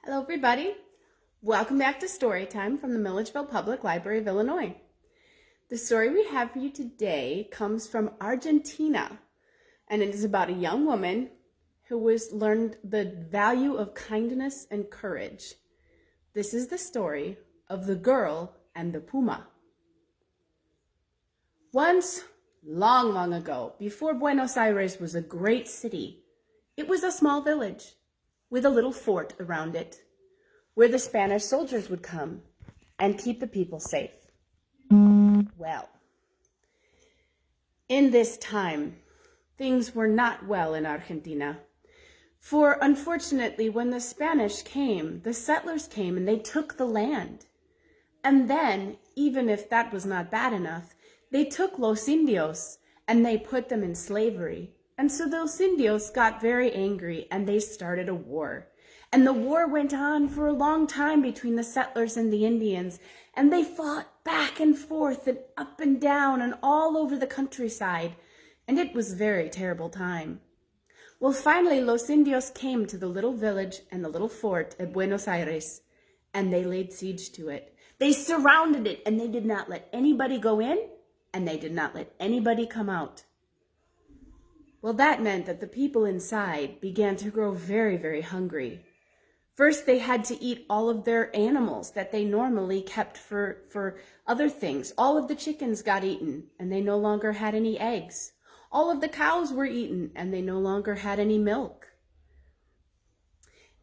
Hello everybody. Welcome back to Storytime from the Milledgeville Public Library of Illinois. The story we have for you today comes from Argentina, and it is about a young woman who has learned the value of kindness and courage. This is the story of the girl and the puma. Once, long ago, before Buenos Aires was a great city, it was a small village with a little fort around it, where the Spanish soldiers would come and keep the people safe. Well, in this time, things were not well in Argentina. For unfortunately, when the Spanish came, the settlers came and they took the land. And then, even if that was not bad enough, they took Los Indios and they put them in slavery. And so those Indios got very angry and they started a war. And the war went on for a long time between the settlers and the Indians. And they fought back and forth and up and down and all over the countryside. And it was a very terrible time. Well, finally, Los Indios came to the little village and the little fort at Buenos Aires, and they laid siege to it. They surrounded it, and they did not let anybody go in, and they did not let anybody come out. Well, that meant that the people inside began to grow very hungry. First, they had to eat all of their animals that they normally kept for other things. All of the chickens got eaten, and they no longer had any eggs. All of the cows were eaten, and they no longer had any milk.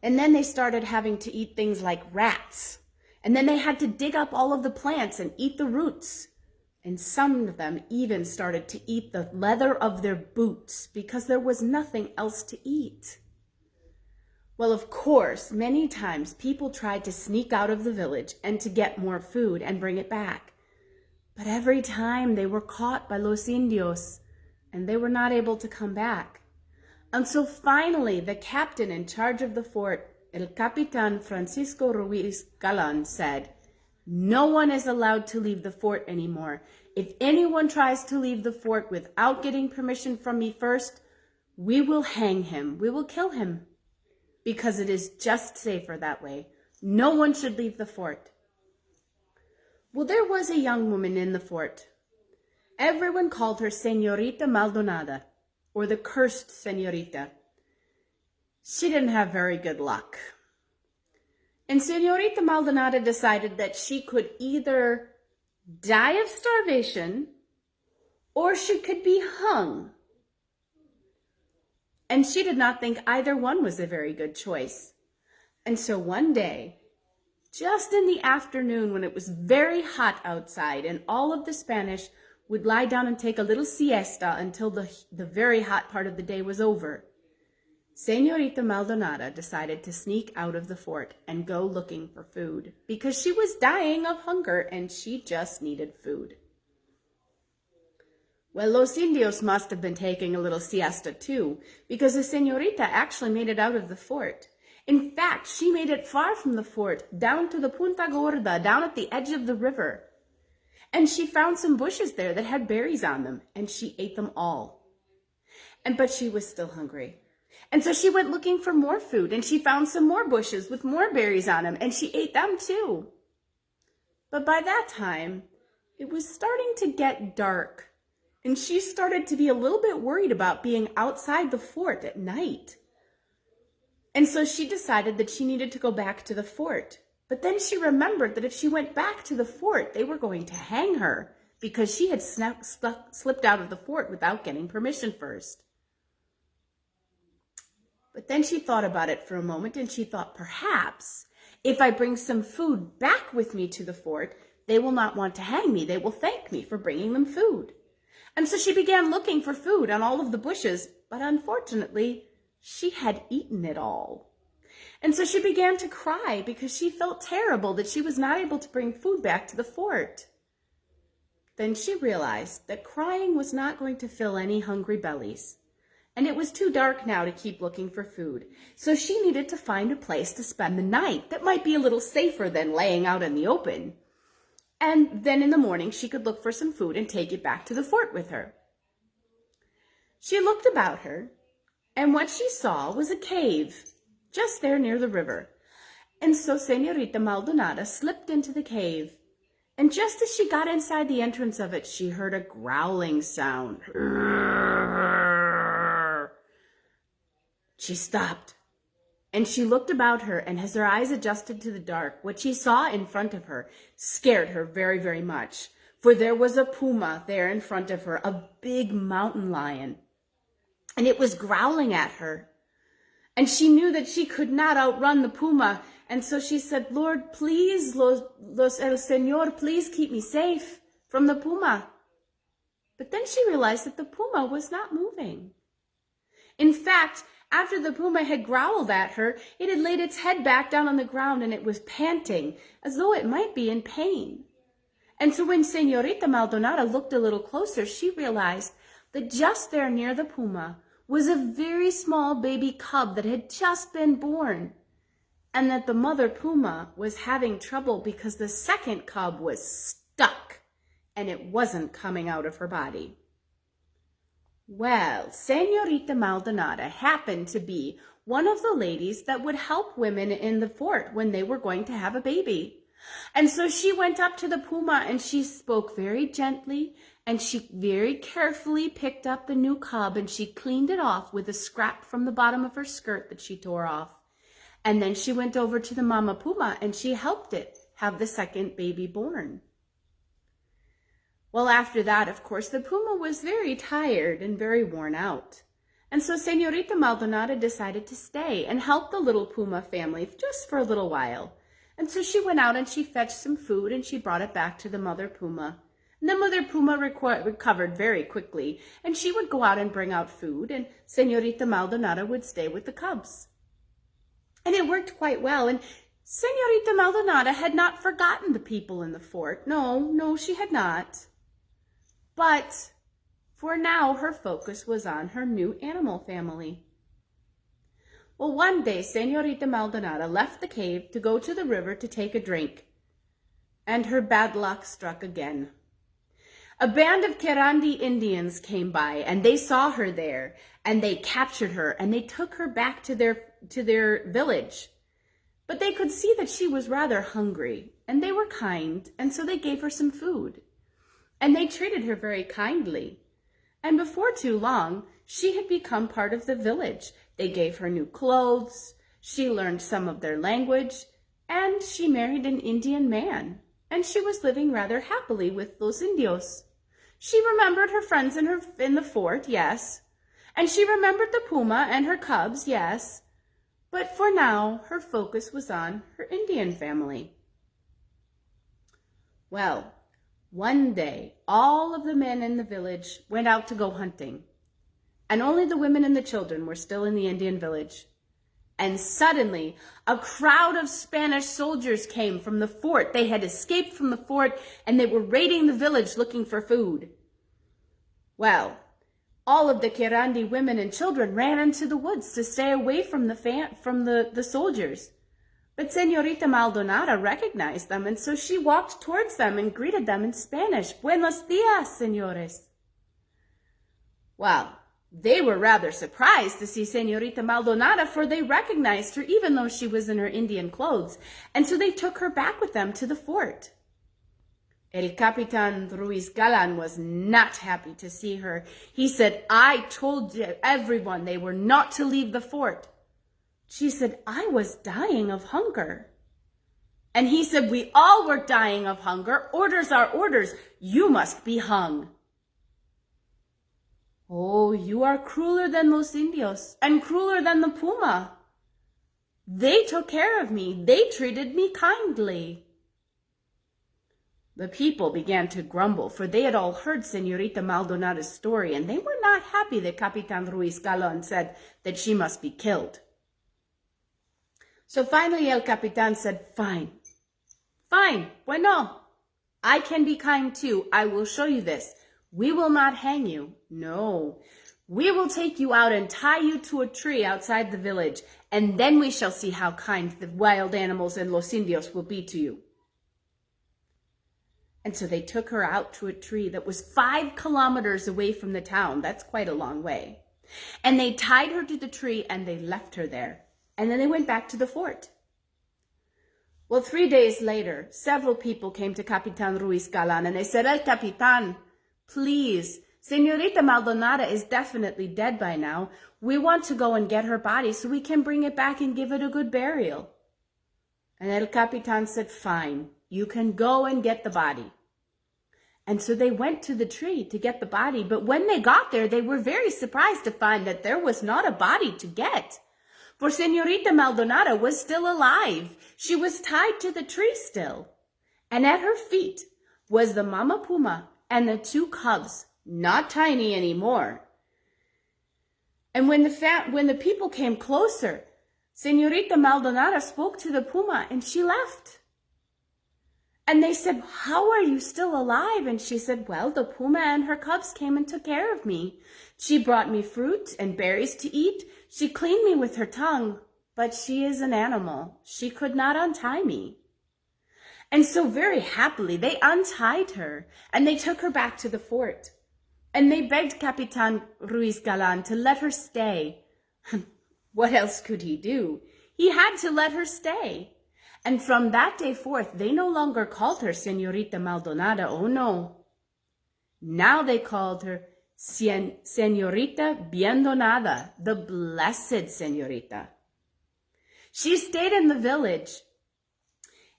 And then they started having to eat things like rats. And then they had to dig up all of the plants and eat the roots. And some of them even started to eat the leather of their boots because there was nothing else to eat. Well, of course, many times people tried to sneak out of the village and to get more food and bring it back. But every time they were caught by Los Indios and they were not able to come back. And so finally, the captain in charge of the fort, El Capitan Francisco Ruiz Galan, said, "No one is allowed to leave the fort anymore. If anyone tries to leave the fort without getting permission from me first, we will hang him. We will kill him. Because it is just safer that way. No one should leave the fort." Well, there was a young woman in the fort. Everyone called her Señorita Maldonada, or the cursed Señorita. She didn't have very good luck. And Señorita Maldonada decided that she could either die of starvation or she could be hung. And she did not think either one was a very good choice. And so one day, just in the afternoon when it was very hot outside and all of the Spanish would lie down and take a little siesta until the very hot part of the day was over, Señorita Maldonada decided to sneak out of the fort and go looking for food because she was dying of hunger and she just needed food. Well, Los Indios must have been taking a little siesta too, because the señorita actually made it out of the fort. In fact, she made it far from the fort, down to the Punta Gorda, down at the edge of the river. And she found some bushes there that had berries on them, and she ate them all. But she was still hungry. And so she went looking for more food, and she found some more bushes with more berries on them, and she ate them too. But by that time, it was starting to get dark. And she started to be a little bit worried about being outside the fort at night. And so she decided that she needed to go back to the fort. But then she remembered that if she went back to the fort, they were going to hang her because she had slipped out of the fort without getting permission first. But then she thought about it for a moment and she thought, perhaps if I bring some food back with me to the fort, they will not want to hang me. They will thank me for bringing them food. And so she began looking for food on all of the bushes, but unfortunately, she had eaten it all. And so she began to cry because she felt terrible that she was not able to bring food back to the fort. Then she realized that crying was not going to fill any hungry bellies. And it was too dark now to keep looking for food. So she needed to find a place to spend the night that might be a little safer than laying out in the open. And then in the morning, she could look for some food and take it back to the fort with her. She looked about her, and what she saw was a cave just there near the river. And so Señorita Maldonada slipped into the cave. And just as she got inside the entrance of it, she heard a growling sound. She stopped. And she looked about her, and as her eyes adjusted to the dark, what she saw in front of her scared her very, very much. For there was a puma there in front of her, a big mountain lion. And it was growling at her. And she knew that she could not outrun the puma. And so she said, Lord, please, el Señor, please keep me safe from the puma. But then she realized that the puma was not moving. In fact, after the puma had growled at her, it had laid its head back down on the ground and it was panting, as though it might be in pain. And so when Señorita Maldonada looked a little closer, she realized that just there near the puma was a very small baby cub that had just been born, and that the mother puma was having trouble because the second cub was stuck and it wasn't coming out of her body. Well, Señorita Maldonada happened to be one of the ladies that would help women in the fort when they were going to have a baby. And so she went up to the puma and she spoke very gently, and she very carefully picked up the new cub and she cleaned it off with a scrap from the bottom of her skirt that she tore off. And then she went over to the mama puma and she helped it have the second baby born. Well, after that, of course, the puma was very tired and very worn out. And so Señorita Maldonada decided to stay and help the little puma family just for a little while. And so she went out and she fetched some food and she brought it back to the mother puma. And the mother puma recovered very quickly, and she would go out and bring out food, and Señorita Maldonada would stay with the cubs. And it worked quite well, and Señorita Maldonada had not forgotten the people in the fort. No, she had not. But for now, her focus was on her new animal family. Well, one day, Señorita Maldonada left the cave to go to the river to take a drink, and her bad luck struck again. A band of Querandi Indians came by, and they saw her there, and they captured her, and they took her back to their village. But they could see that she was rather hungry, and they were kind, and so they gave her some food. And they treated her very kindly. And before too long, she had become part of the village. They gave her new clothes, she learned some of their language, and she married an Indian man. And she was living rather happily with los Indios. She remembered her friends in the fort, yes. And she remembered the puma and her cubs, yes. But for now, her focus was on her Indian family. Well, one day, all of the men in the village went out to go hunting, and only the women and the children were still in the Indian village. And suddenly, a crowd of Spanish soldiers came from the fort. They had escaped from the fort, and they were raiding the village looking for food. Well, all of the Querandi women and children ran into the woods to stay away from the soldiers. But Señorita Maldonada recognized them, and so she walked towards them and greeted them in Spanish. Buenos dias, señores. Well, they were rather surprised to see Señorita Maldonada, for they recognized her even though she was in her Indian clothes, and so they took her back with them to the fort. El Capitan Ruiz Galan was not happy to see her. He said, I told everyone they were not to leave the fort. She said, I was dying of hunger. And he said, we all were dying of hunger. Orders are orders. You must be hung. Oh, you are crueler than los Indios and crueler than the puma. They took care of me. They treated me kindly. The people began to grumble, for they had all heard Señorita Maldonada's story, and they were not happy that Capitan Ruiz Galan said that she must be killed. So finally El Capitan said, fine, bueno, I can be kind too. I will show you this. We will not hang you. No, we will take you out and tie you to a tree outside the village, and then we shall see how kind the wild animals and los Indios will be to you. And so they took her out to a tree that was 5 kilometers away from the town. That's quite a long way. And they tied her to the tree and they left her there. And then they went back to the fort. Well, 3 days later, several people came to Capitan Ruiz Galan and they said, El Capitan, please, Senorita Maldonada is definitely dead by now. We want to go and get her body so we can bring it back and give it a good burial. And El Capitan said, fine, you can go and get the body. And so they went to the tree to get the body. But when they got there, they were very surprised to find that there was not a body to get. For Senorita Maldonada was still alive. She was tied to the tree still. And at her feet was the mama puma and the 2 cubs, not tiny anymore. And when the people came closer, Senorita Maldonada spoke to the puma and she left. And they said, how are you still alive? And she said, well, the puma and her cubs came and took care of me. She brought me fruit and berries to eat. She cleaned me with her tongue, but she is an animal. She could not untie me. And so very happily, they untied her and they took her back to the fort. And they begged Capitan Ruiz Galan to let her stay. What else could he do? He had to let her stay. And from that day forth, they no longer called her Senorita Maldonada. Oh no. Now they called her Senorita Bien Donada, the blessed Senorita. She stayed in the village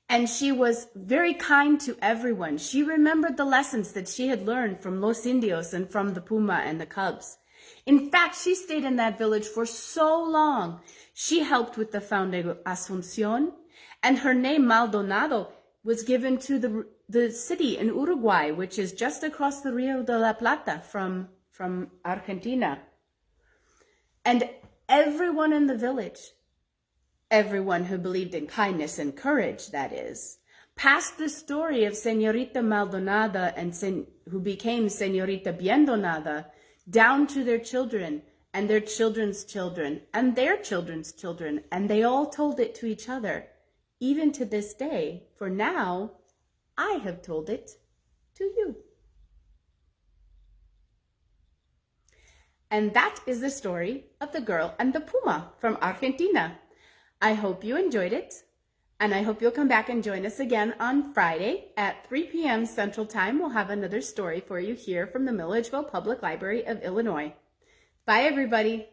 and she was very kind to everyone. She remembered the lessons that she had learned from Los Indios and from the puma and the cubs. In fact, she stayed in that village for so long. She helped with the founding of Asuncion, and her name Maldonado was given to the city in Uruguay, which is just across the Rio de la Plata from Argentina. And everyone in the village, everyone who believed in kindness and courage, that is, passed the story of Senorita Maldonada and who became Senorita Bien Donada down to their children and their children's children and their children's children, and they all told it to each other, even to this day, for now I have told it to you. And that is the story of the girl and the puma from Argentina. I hope you enjoyed it, and I hope you'll come back and join us again on Friday at 3 p.m. Central Time. We'll have another story for you here from the Milledgeville Public Library of Illinois. Bye, everybody.